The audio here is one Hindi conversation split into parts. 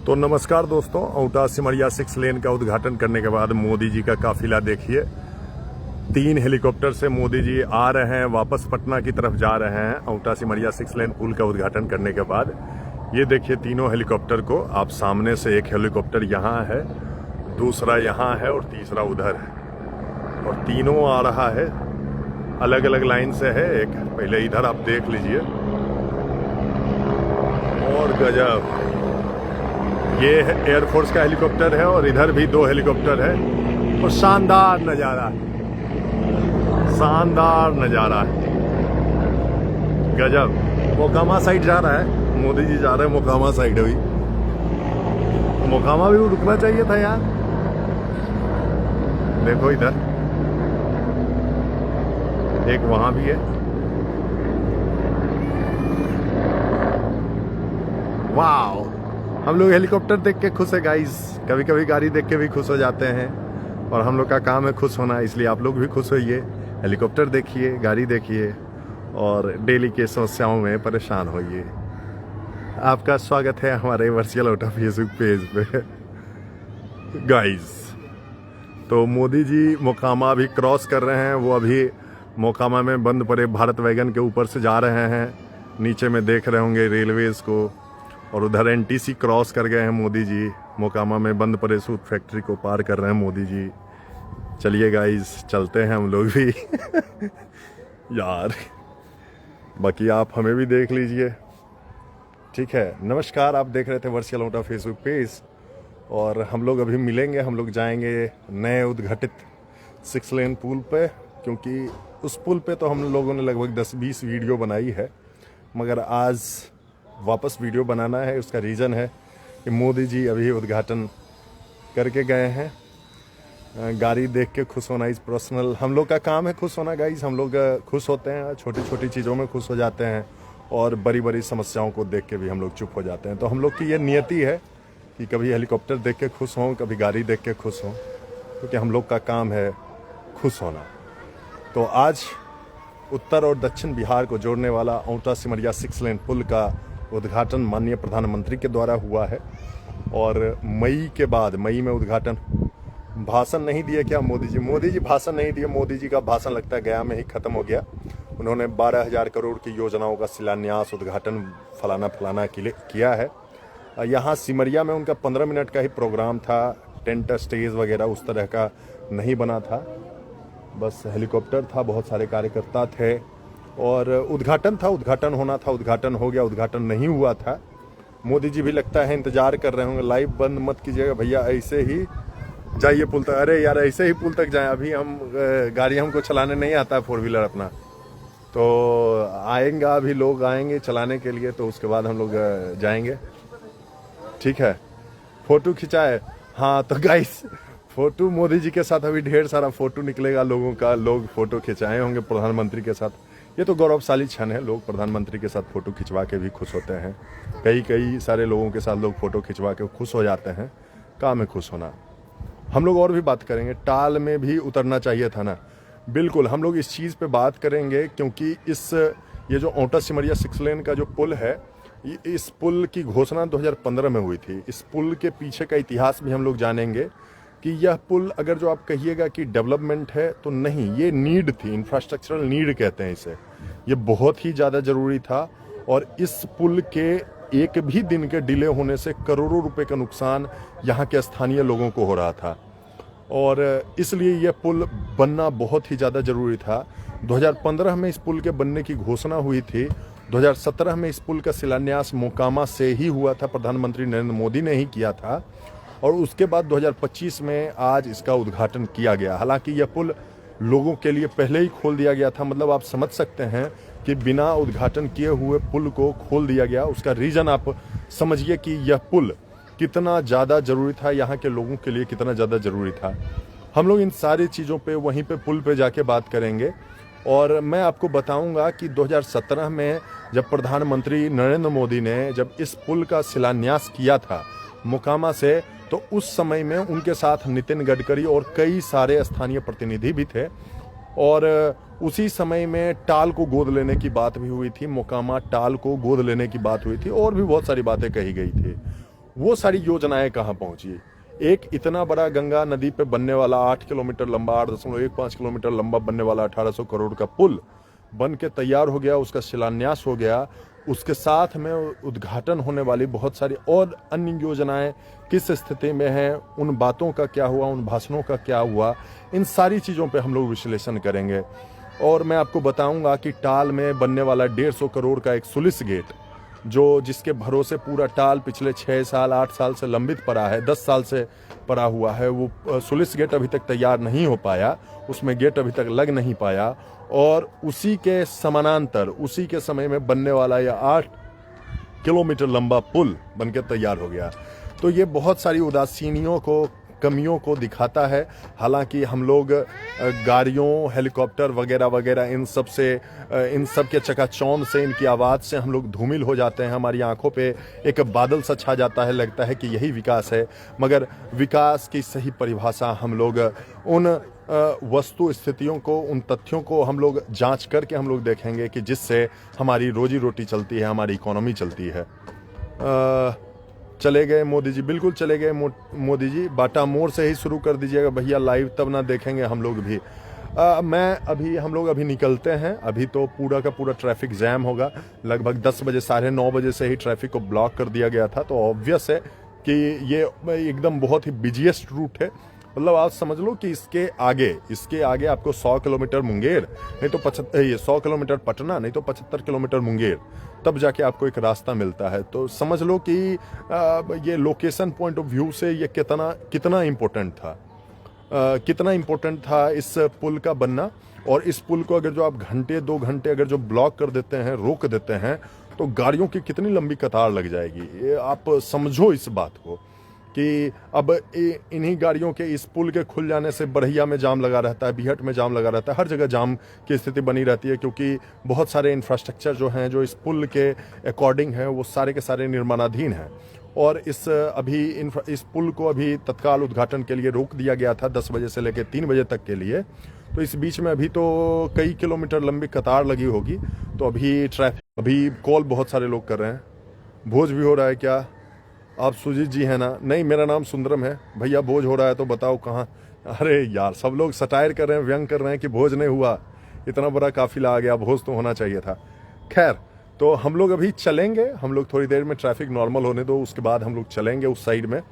तो नमस्कार दोस्तों, औटा सिमरिया 6 लेन का उद्घाटन करने के बाद मोदी जी का काफिला देखिए। 3 हेलीकॉप्टर से मोदी जी आ रहे हैं, वापस पटना की तरफ जा रहे हैं औटा सिमरिया 6 लेन पुल का उद्घाटन करने के बाद। ये देखिए तीनों हेलीकॉप्टर को आप सामने से, एक हेलीकॉप्टर यहाँ है, दूसरा यहाँ है और तीसरा उधर है, और तीनों आ रहा है अलग अलग लाइन से है। एक पहले इधर आप देख लीजिए, और गजब, ये एयरफोर्स का हेलीकॉप्टर है और इधर भी 2 हेलीकॉप्टर है, और शानदार नज़ारा, शानदार नज़ारा है, गजब। मोकामा साइड जा रहा है मोदी जी, जा रहे हैं मोकामा साइड। अभी मोकामा भी रुकना चाहिए था यार। देखो इधर एक वहां भी है। वाओ, हम लोग हेलीकॉप्टर देख के खुश है गाइस। कभी कभी गाड़ी देख के भी खुश हो जाते हैं, और हम लोग का काम है खुश होना, इसलिए आप लोग भी खुश होइए। हेलीकॉप्टर देखिए, गाड़ी देखिए, और डेली के समस्याओं में परेशान होइए। आपका स्वागत है हमारे वर्चुअल औटा फेसबुक पेज पे गाइस। तो मोदी जी मोकामा अभी क्रॉस कर रहे हैं। वो अभी मोकामा में बंद पड़े भारत वैगन के ऊपर से जा रहे हैं। नीचे में देख रहे होंगे रेलवेज को, और उधर एनटीसी क्रॉस कर गए हैं मोदी जी। मोकामा में बंद पड़े सूत फैक्ट्री को पार कर रहे हैं मोदी जी। चलिए गाइस, चलते हैं हम लोग भी यार। बाकी आप हमें भी देख लीजिए, ठीक है। नमस्कार, आप देख रहे थे वर्चुअल औटा फेसबुक पेज, और हम लोग अभी मिलेंगे। हम लोग जाएंगे नए उद्घाटित 6 लेन पुल पे, क्योंकि उस पुल पे तो हम लोगों ने लगभग 10-20 वीडियो बनाई है, मगर आज वापस वीडियो बनाना है। उसका रीज़न है कि मोदी जी अभी उद्घाटन करके गए हैं। गाड़ी देख के खुश होना इस पर्सनल, हम लोग का काम है खुश होना गाइस। हम लोग खुश होते हैं, छोटी छोटी चीज़ों में खुश हो जाते हैं, और बड़ी बड़ी समस्याओं को देख के भी हम लोग चुप हो जाते हैं। तो हम लोग की ये नियति है कि कभी हेलीकॉप्टर देख के खुश हों, कभी गाड़ी देख के खुश हों, क्योंकि हम लोग का काम है खुश होना। तो आज उत्तर और दक्षिण बिहार को जोड़ने वाला औटा सिमरिया 6 लेन पुल का उद्घाटन माननीय प्रधानमंत्री के द्वारा हुआ है। और मई के बाद, मई में उद्घाटन, भाषण नहीं दिए क्या मोदी जी? मोदी जी भाषण नहीं दिए। मोदी जी का भाषण लगता है गया में ही खत्म हो गया। उन्होंने 12,000 करोड़ की योजनाओं का शिलान्यास, उद्घाटन, फलाना किया है। यहाँ सिमरिया में उनका 15 मिनट का ही प्रोग्राम था। टेंट, स्टेज वगैरह उस तरह का नहीं बना था, बस हेलीकॉप्टर था, बहुत सारे कार्यकर्ता थे, और उद्घाटन था, उद्घाटन होना था, उद्घाटन हो गया, उद्घाटन नहीं हुआ था। मोदी जी भी लगता है इंतजार कर रहे होंगे। लाइव बंद मत कीजिएगा भैया, ऐसे ही जाइए पुल तक। अरे यार, ऐसे ही पुल तक जाएं। अभी हम गाड़ी हमको चलाने नहीं आता है, 4 व्हीलर अपना, तो आएंगे अभी लोग आएंगे चलाने के लिए, तो उसके बाद हम लोग जाएंगे, ठीक है। फोटो खिंचाए, हाँ तो गाइस फोटो मोदी जी के साथ अभी ढेर सारा फोटो निकलेगा लोगों का। लोग फोटो खिंचाए होंगे प्रधानमंत्री के साथ। ये तो गौरवशाली क्षण है, लोग प्रधानमंत्री के साथ फोटो खिंचवा के भी खुश होते हैं। कई सारे लोगों के साथ लोग फोटो खिंचवा के खुश हो जाते हैं। काम है खुश होना। हम लोग और भी बात करेंगे, टाल में भी उतरना चाहिए था ना। बिल्कुल, हम लोग इस चीज़ पे बात करेंगे, क्योंकि ये जो औटा सिमरिया 6 लेन का जो पुल है, इस पुल की घोषणा 2015 में हुई थी। इस पुल के पीछे का इतिहास भी हम लोग जानेंगे कि यह पुल, अगर जो आप कहिएगा कि डेवलपमेंट है, तो नहीं, ये नीड थी, इंफ्रास्ट्रक्चरल नीड कहते हैं इसे। ये बहुत ही ज़्यादा ज़रूरी था, और इस पुल के एक भी दिन के डिले होने से करोड़ों रुपए का नुकसान यहाँ के स्थानीय लोगों को हो रहा था, और इसलिए यह पुल बनना बहुत ही ज़्यादा ज़रूरी था। 2015 में इस पुल के बनने की घोषणा हुई थी। 2017 में इस पुल का शिलान्यास मोकामा से ही हुआ था, प्रधानमंत्री नरेंद्र मोदी ने ही किया था, और उसके बाद 2025 में आज इसका उद्घाटन किया गया। हालांकि यह पुल लोगों के लिए पहले ही खोल दिया गया था, मतलब आप समझ सकते हैं कि बिना उद्घाटन किए हुए पुल को खोल दिया गया। उसका रीज़न आप समझिए कि यह पुल कितना ज़्यादा ज़रूरी था, यहाँ के लोगों के लिए कितना ज़्यादा ज़रूरी था। हम लोग इन सारी चीज़ों पे वहीं पे पुल पे जाके बात करेंगे, और मैं आपको बताऊंगा कि 2017 में जब प्रधानमंत्री नरेंद्र मोदी ने जब इस पुल का शिलान्यास किया था मोकामा से, तो उस समय में उनके साथ नितिन गडकरी और कई सारे स्थानीय प्रतिनिधि भी थे, और उसी समय में टाल को गोद लेने की बात भी हुई थी, मोकामा टाल को गोद लेने की बात हुई थी, और भी बहुत सारी बातें कही गई थी। वो सारी योजनाएं कहाँ पहुंची। एक इतना बड़ा गंगा नदी पे बनने वाला 8 किलोमीटर लंबा 8.15 किलोमीटर लंबा बनने वाला 1800 करोड़ का पुल बन के तैयार हो गया, उसका शिलान्यास हो गया, उसके साथ में उद्घाटन होने वाली बहुत सारी और अन्य योजनाएं किस स्थिति में हैं, उन बातों का क्या हुआ, उन भाषणों का क्या हुआ, इन सारी चीज़ों पे हम लोग विश्लेषण करेंगे। और मैं आपको बताऊंगा कि टाल में बनने वाला 150 करोड़ का एक सुलिस गेट, जो जिसके भरोसे पूरा टाल पिछले 6 साल 8 साल से लंबित पड़ा है, 10 साल से पड़ा हुआ है, वो सुलिस गेट अभी तक तैयार नहीं हो पाया, उसमें गेट अभी तक लग नहीं पाया। और उसी के समानांतर उसी के समय में बनने वाला यह 8 किलोमीटर लंबा पुल बनकर तैयार हो गया। तो ये बहुत सारी उदासीनियों को, कमियों को दिखाता है। हालांकि हम लोग गाड़ियों, हेलीकॉप्टर वगैरह वगैरह इन सब के चकाचौंध से, इनकी आवाज़ से हम लोग धूमिल हो जाते हैं, हमारी आंखों पे एक बादल सा छा जाता है, लगता है कि यही विकास है। मगर विकास की सही परिभाषा हम लोग उन वस्तु स्थितियों को, उन तथ्यों को हम लोग जांच करके हम लोग देखेंगे कि जिससे हमारी रोजी रोटी चलती है, हमारी इकोनॉमी चलती है। चले गए मोदी जी, बिल्कुल चले गए मोदी जी। बाटा मोड़ से ही शुरू कर दीजिएगा भैया लाइव, तब ना देखेंगे हम लोग भी। हम लोग अभी निकलते हैं। अभी तो पूरा का पूरा ट्रैफिक जैम होगा। लगभग 10 बजे, 9:30 बजे से ही ट्रैफिक को ब्लॉक कर दिया गया था। तो ऑब्वियस है कि ये एकदम बहुत ही बिजिएस्ट रूट है। मतलब आप समझ लो कि इसके आगे आपको 100 किलोमीटर मुंगेर, नहीं तो 100 किलोमीटर पटना, नहीं तो 75 किलोमीटर मुंगेर, तब जाके आपको एक रास्ता मिलता है। तो समझ लो कि ये लोकेशन पॉइंट ऑफ व्यू से ये कितना इम्पोर्टेंट था, कितना इम्पोर्टेंट था इस पुल का बनना। और इस पुल को अगर जो आप घंटे 2 घंटे अगर जो ब्लॉक कर देते हैं, रोक देते हैं, तो गाड़ियों की कितनी लंबी कतार लग जाएगी। ये आप समझो इस बात को कि अब इन्हीं गाड़ियों के इस पुल के खुल जाने से बरहिया में जाम लगा रहता है, बीहट में जाम लगा रहता है, हर जगह जाम की स्थिति बनी रहती है, क्योंकि बहुत सारे इंफ्रास्ट्रक्चर जो हैं, जो इस पुल के अकॉर्डिंग हैं, वो सारे के सारे निर्माणाधीन हैं। और इस पुल को अभी तत्काल उद्घाटन के लिए रोक दिया गया था 10 बजे से लेकर 3 बजे तक के लिए। तो इस बीच में अभी तो कई किलोमीटर लंबी कतार लगी होगी। तो अभी कॉल बहुत सारे लोग कर रहे हैं। भोज भी हो रहा है क्या? आप सुजीत जी हैं ना? नहीं, मेरा नाम सुंदरम है। भैया भोज हो रहा है तो बताओ कहाँ? अरे यार, सब लोग सटायर कर रहे हैं, व्यंग कर रहे हैं कि भोज नहीं हुआ, इतना बड़ा काफिला आ गया, भोज तो होना चाहिए था। खैर, तो हम लोग अभी चलेंगे, हम लोग थोड़ी देर में ट्रैफिक नॉर्मल होने दो, उसके बाद हम लोग चलेंगे उस साइड में।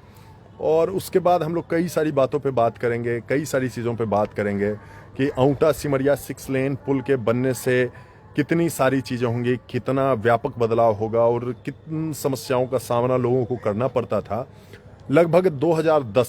और उसके बाद हम लोग कई सारी बातों पे बात करेंगे, कई सारी चीज़ों पे बात करेंगे कि औंटा सिमरिया 6 लेन पुल के बनने से कितनी सारी चीज़ें होंगी, कितना व्यापक बदलाव होगा और कितनी समस्याओं का सामना लोगों को करना पड़ता था। लगभग 2010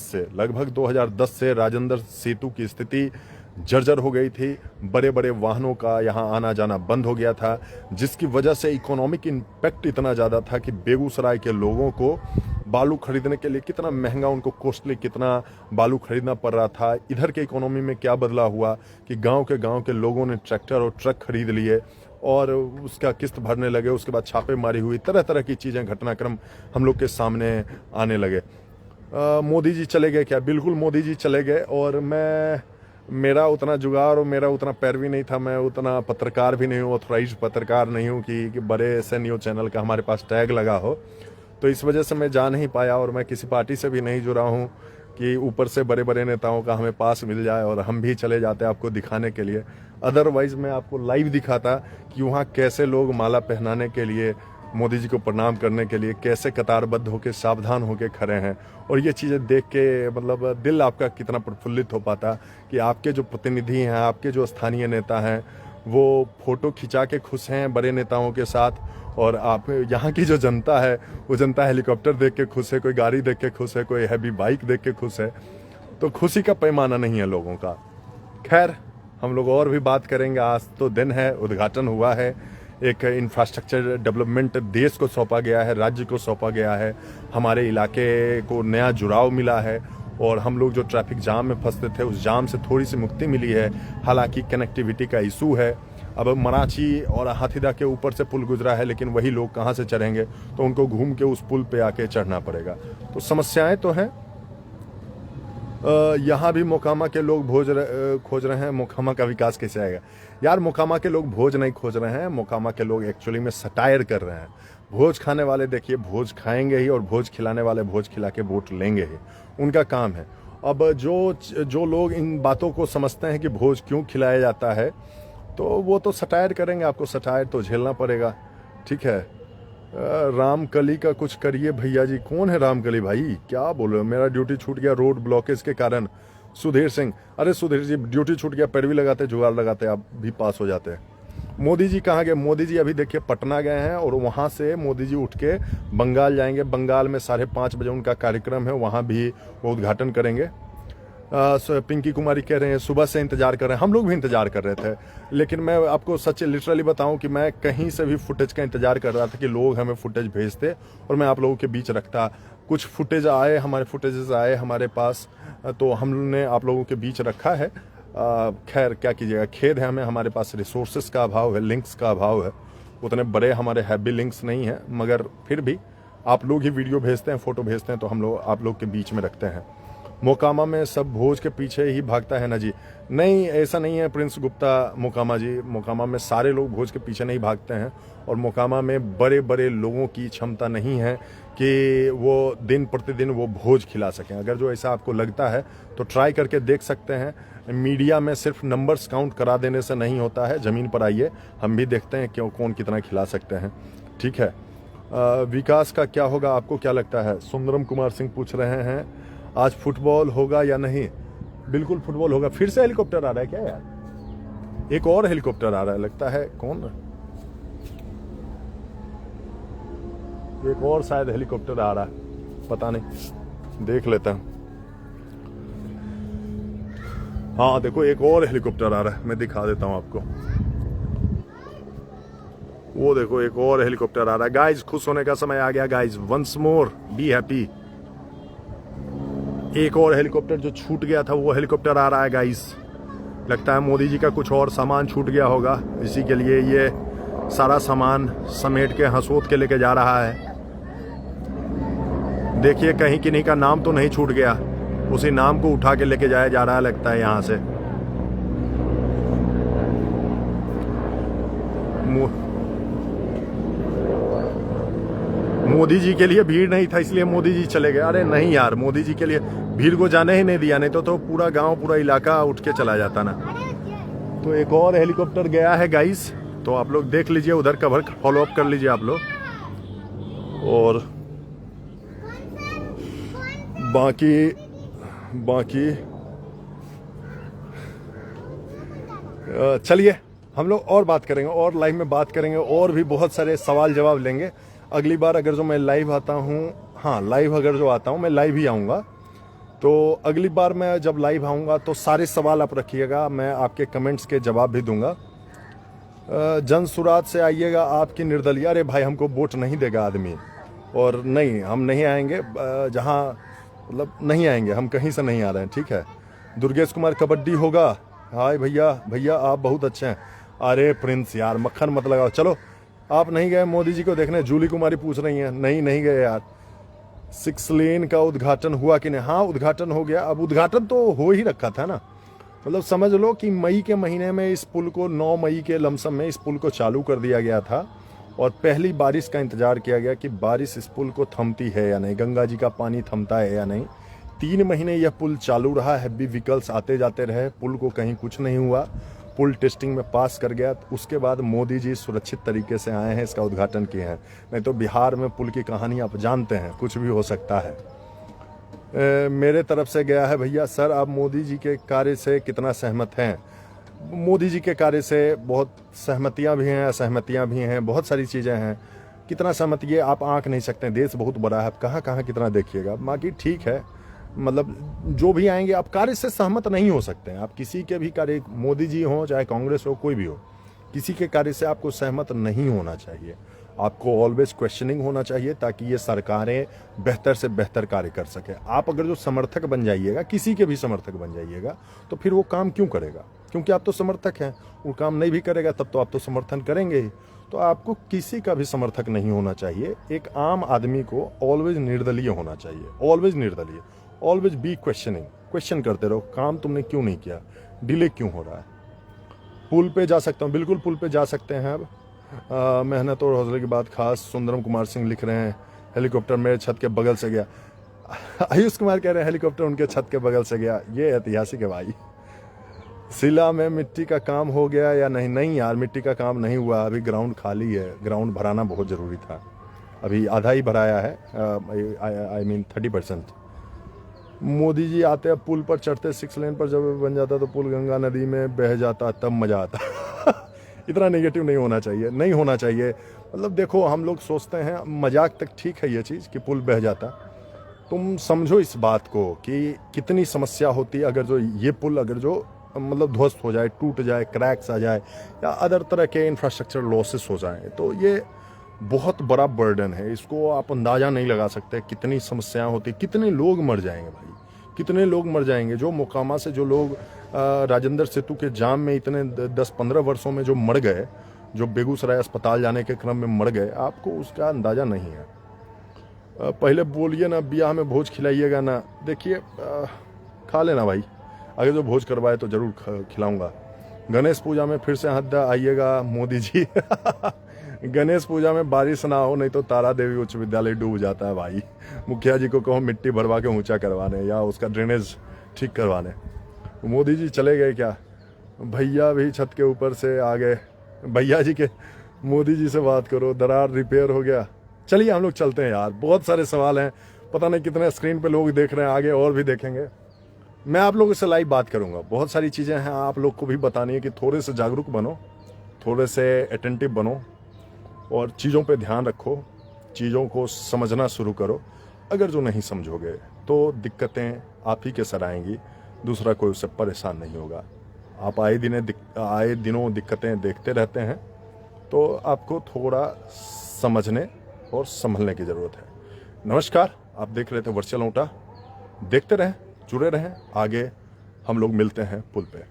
से राजेंद्र सेतु की स्थिति जर्जर हो गई थी। बड़े बड़े वाहनों का यहाँ आना जाना बंद हो गया था, जिसकी वजह से इकोनॉमिक इम्पैक्ट इतना ज़्यादा था कि बेगूसराय के लोगों को बालू खरीदने के लिए कितना महंगा, उनको कॉस्टली कितना बालू खरीदना पड़ रहा था। इधर के इकोनॉमी में क्या बदलाव हुआ कि गांव के लोगों ने ट्रैक्टर और ट्रक खरीद लिए और उसका किस्त भरने लगे। उसके बाद छापेमारी हुई, तरह तरह की चीज़ें, घटनाक्रम हम लोग के सामने आने लगे। मोदी जी चले गए क्या? बिल्कुल मोदी जी चले गए। और मेरा उतना जुगाड़ और मेरा उतना पैरवी नहीं था, मैं उतना पत्रकार भी नहीं हूँ, ऑथोराइज्ड पत्रकार नहीं हूँ कि बड़े SNU चैनल का हमारे पास टैग लगा हो। तो इस वजह से मैं जा नहीं पाया और मैं किसी पार्टी से भी नहीं जुड़ा हूँ कि ऊपर से बड़े बड़े नेताओं का हमें पास मिल जाए और हम भी चले जाते आपको दिखाने के लिए। अदरवाइज़ मैं आपको लाइव दिखाता कि वहाँ कैसे लोग माला पहनाने के लिए, मोदी जी को प्रणाम करने के लिए कैसे कतारबद्ध होकर सावधान होकर खड़े हैं। और ये चीज़ें देख के मतलब दिल आपका कितना प्रफुल्लित हो पाता कि आपके जो प्रतिनिधि हैं, आपके जो स्थानीय नेता हैं, वो फोटो खिंचा के खुश हैं बड़े नेताओं के साथ, और आप यहाँ की जो जनता है वो जनता हेलीकॉप्टर देख के खुश है, कोई गाड़ी देख के खुश है, कोई हैवी बाइक देख के खुश है। तो खुशी का पैमाना नहीं है लोगों का। खैर, हम लोग और भी बात करेंगे। आज तो दिन है, उद्घाटन हुआ है, एक इंफ्रास्ट्रक्चर डेवलपमेंट देश को सौंपा गया है, राज्य को सौंपा गया है, हमारे इलाके को नया जुड़ाव मिला है और हम लोग जो ट्रैफिक जाम में फंसते थे उस जाम से थोड़ी सी मुक्ति मिली है। हालांकि कनेक्टिविटी का इशू है। अब मराठी और हाथीदा के ऊपर से पुल गुजरा है, लेकिन वही लोग कहाँ से चढ़ेंगे, तो उनको घूम के उस पुल पे आके चढ़ना पड़ेगा। तो समस्याएं तो हैं। यहाँ भी मोकामा के लोग खोज रहे हैं मोकामा का विकास कैसे आएगा। यार मोकामा के लोग भोज नहीं खोज रहे हैं, मोकामा के लोग एक्चुअली में सटायर कर रहे हैं। भोज खाने वाले देखिए भोज खाएंगे ही, और भोज खिलाने वाले भोज खिला के वोट लेंगे ही, उनका काम है। अब जो लोग इन बातों को समझते हैं कि भोज क्यों खिलाया जाता है, तो वो तो सटायर करेंगे, आपको सटायर तो झेलना पड़ेगा, ठीक है। रामकली का कुछ करिए भैया जी। कौन है रामकली भाई, क्या बोल रहे हो? मेरा ड्यूटी छूट गया रोड ब्लॉकेज के कारण। सुधीर सिंह, अरे सुधीर जी ड्यूटी छूट गया, पैरवी लगाते जुगाड़ लगाते आप भी पास हो जाते हैं। मोदी जी कहाँ गए? मोदी जी अभी देखिए पटना गए हैं, और वहाँ से मोदी जी उठ के बंगाल जाएंगे। बंगाल में 5:30 बजे उनका कार्यक्रम है, वहाँ भी वो उद्घाटन करेंगे। पिंकी कुमारी कह रहे हैं सुबह से इंतजार कर रहे हैं, हम लोग भी इंतजार कर रहे थे, लेकिन मैं आपको सच लिटरली बताऊं कि मैं कहीं से भी फुटेज का इंतजार कर रहा था कि लोग हमें फुटेज भेजते और मैं आप लोगों के बीच रखता। कुछ फुटेजेस आए हमारे पास, तो हमने आप लोगों के बीच रखा है। खैर क्या कीजिएगा, खेद है हमें, हमारे पास रिसोर्सेज का अभाव है, लिंक्स का अभाव है, उतने बड़े हमारे हैवी लिंक्स नहीं हैं, मगर फिर भी आप लोग ही वीडियो भेजते हैं, फोटो भेजते हैं, तो हम लोग आप लोग के बीच में रखते हैं। मोकामा में सब भोज के पीछे ही भागता है ना जी? नहीं, ऐसा नहीं है प्रिंस गुप्ता मोकामा जी। मोकामा में सारे लोग भोज के पीछे नहीं भागते हैं, और मोकामा में बड़े बड़े लोगों की क्षमता नहीं है कि वो दिन प्रतिदिन वो भोज खिला सकें। अगर जो ऐसा आपको लगता है तो ट्राई करके देख सकते हैं। मीडिया में सिर्फ नंबर्स काउंट करा देने से नहीं होता है, ज़मीन पर आइए, हम भी देखते हैं क्यों कौन कितना खिला सकते हैं, ठीक है। विकास का क्या होगा, आपको क्या लगता है? सुंदरम कुमार सिंह पूछ रहे हैं आज फुटबॉल होगा या नहीं? बिल्कुल फुटबॉल होगा। फिर से हेलीकॉप्टर आ रहा है क्या यार? एक और हेलीकॉप्टर आ रहा है लगता है, कौन? एक और शायद हेलीकॉप्टर आ रहा है, पता नहीं, देख लेता हूं। हाँ देखो एक और हेलीकॉप्टर आ रहा है, मैं दिखा देता हूं आपको। वो देखो एक और हेलीकॉप्टर आ रहा है। गाइज खुश होने का समय आ गया guys, once more be happy. एक और हेलीकॉप्टर जो छूट गया था वो हेलीकॉप्टर आ रहा है गाइस। लगता है मोदी जी का कुछ और सामान छूट गया होगा, इसी के लिए ये सारा सामान समेट के हंसोत के लेके जा रहा है। देखिए कहीं किन्हीं का नाम तो नहीं छूट गया, उसी नाम को उठा के लेके जाया जा रहा है लगता है यहाँ से। मोदी जी के लिए भीड़ नहीं था इसलिए मोदी जी चले गए। अरे नहीं यार, मोदी जी के लिए भीड़ को जाने ही नहीं दिया, नहीं तो पूरा गांव पूरा इलाका उठ के चला जाता ना। तो एक और हेलीकॉप्टर गया है गाइस, तो आप लोग देख लीजिए, उधर कवर फॉलो अप कर लीजिए आप लोग। और बाकी चलिए हम लोग और बात करेंगे, और लाइव में बात करेंगे, और भी बहुत सारे सवाल जवाब लेंगे। अगली बार अगर जो मैं लाइव आता हूँ, हाँ लाइव अगर जो आता हूँ, मैं लाइव ही आऊँगा, तो अगली बार मैं जब लाइव आऊँगा तो सारे सवाल आप रखिएगा, मैं आपके कमेंट्स के जवाब भी दूंगा। जन सुराज से आइएगा, आपकी निर्दलीय। अरे भाई हमको वोट नहीं देगा आदमी, और नहीं हम नहीं आएंगे, जहाँ मतलब नहीं आएंगे, हम कहीं से नहीं आ रहे हैं, ठीक है। दुर्गेश कुमार कबड्डी होगा? हाय भैया आप बहुत अच्छे हैं। अरे प्रिंस यार मक्खन मत लगाओ, चलो आप नहीं गए मोदी जी को देखने? जूली कुमारी पूछ रही हैं, नहीं गए यार। 6 लेन का उद्घाटन हुआ कि नहीं? हाँ उद्घाटन हो गया। अब उद्घाटन तो हो ही रखा था ना, मतलब समझ लो कि मई के महीने में इस पुल को, 9 मई के लमसम में इस पुल को चालू कर दिया गया था, और पहली बारिश का इंतजार किया गया कि बारिश इस पुल को थमती है या नहीं, गंगा जी का पानी थमता है या नहीं। 3 महीने यह पुल चालू रहा, हैवी व्हीकल्स आते जाते रहे, पुल को कहीं कुछ नहीं हुआ, पुल टेस्टिंग में पास कर गया। उसके बाद मोदी जी सुरक्षित तरीके से आए हैं, इसका उद्घाटन किए हैं। नहीं तो बिहार में पुल की कहानी आप जानते हैं, कुछ भी हो सकता है। मेरे तरफ से गया है भैया। सर आप मोदी जी के कार्य से कितना सहमत हैं? मोदी जी के कार्य से बहुत सहमतियां भी हैं, असहमतियां भी हैं, बहुत सारी चीज़ें हैं। कितना सहमत ये आप आंक नहीं सकते, देश बहुत बड़ा है, आप कहाँ कहाँ कितना देखिएगा। बाकी ठीक है, मतलब जो भी आएंगे आप कार्य से सहमत नहीं हो सकते हैं। आप किसी के भी कार्य, मोदी जी हो चाहे कांग्रेस हो, कोई भी हो, किसी के कार्य से आपको सहमत नहीं होना चाहिए। आपको ऑलवेज क्वेश्चनिंग होना चाहिए, ताकि ये सरकारें बेहतर से बेहतर कार्य कर सके। आप अगर जो समर्थक बन जाइएगा, किसी के भी समर्थक बन जाइएगा, तो फिर वो काम क्यों करेगा? क्योंकि आप तो समर्थक हैं, वो काम नहीं भी करेगा तब तो आप तो समर्थन करेंगे ही। तो आपको किसी का भी समर्थक नहीं होना चाहिए। एक आम आदमी को ऑलवेज निर्दलीय होना चाहिए, ऑलवेज निर्दलीय, ऑलवेज बी क्वेश्चनिंग। क्वेश्चन करते रहो, काम तुमने क्यों नहीं किया, डिले क्यों हो रहा है। पुल पे जा सकता हूँ, बिल्कुल पुल पे जा सकते हैं अब। मेहनत और हौसले की बात खास। सुंदरम कुमार सिंह लिख रहे हैं हेलीकॉप्टर मेरे छत के बगल से गया। आयुष कुमार कह रहे हैं हेलीकॉप्टर उनके छत के बगल से गया, ये ऐतिहासिक है भाई। शिला में मिट्टी का काम हो गया या नहीं? नहीं यार, मिट्टी का काम नहीं हुआ, अभी ग्राउंड खाली है। ग्राउंड भराना बहुत ज़रूरी था, अभी आधा ही भराया है, आई मीन 30%। मोदी जी आते हैं पुल पर चढ़ते, 6 लेन पर जब बन जाता तो पुल गंगा नदी में बह जाता, तब मज़ा आता। इतना नेगेटिव नहीं होना चाहिए, नहीं होना चाहिए। मतलब देखो, हम लोग सोचते हैं मजाक तक ठीक है ये चीज़ कि पुल बह जाता, तुम समझो इस बात को कि कितनी समस्या होती है अगर जो ये पुल अगर जो मतलब ध्वस्त हो जाए, टूट जाए, क्रैक्स आ जाए या अदर तरह के इंफ्रास्ट्रक्चर लॉसेस हो जाए, तो ये बहुत बड़ा बर्डन है। इसको आप अंदाज़ा नहीं लगा सकते कितनी समस्याएं होती, कितने लोग मर जाएंगे भाई, कितने लोग मर जाएंगे। जो मोकामा से जो लोग राजेंद्र सेतु के जाम में इतने 10-15 वर्षों में जो मर गए, जो बेगूसराय अस्पताल जाने के क्रम में मर गए, आपको उसका अंदाज़ा नहीं है। पहले बोलिए ना ब्याह में भोज खिलाइएगा ना, देखिए खा लेना भाई, अगर जो भोज करवाए तो जरूर खिलाऊंगा। गणेश पूजा में फिर से हद्दा आइएगा मोदी जी। गणेश पूजा में बारिश ना हो, नहीं तो तारा देवी उच्च विद्यालय डूब जाता है भाई। मुखिया जी को कहो मिट्टी भरवा के ऊंचा करवाने या उसका ड्रेनेज ठीक करवाने। मोदी जी चले गए क्या? भैया भी छत के ऊपर से आ गए। भैया जी के मोदी जी से बात करो, दरार रिपेयर हो गया। चलिए हम लोग चलते हैं यार, बहुत सारे सवाल हैं, पता नहीं कितने स्क्रीन पे लोग देख रहे हैं, आगे और भी देखेंगे। मैं आप लोगों से लाइव बात करूंगा, बहुत सारी चीज़ें हैं आप लोग को भी बतानी है कि थोड़े से जागरूक बनो, थोड़े से अटेंटिव बनो और चीज़ों पे ध्यान रखो, चीज़ों को समझना शुरू करो। अगर जो नहीं समझोगे तो दिक्कतें आप ही के सर आएंगी, दूसरा कोई उससे परेशान नहीं होगा। आप आए दिनों दिक्कतें देखते रहते हैं, तो आपको थोड़ा समझने और संभलने की ज़रूरत है। नमस्कार, आप देख रहे थे वर्चुअल लौटा, देखते रहें, जुड़े रहें, आगे हम लोग मिलते हैं पुल पे।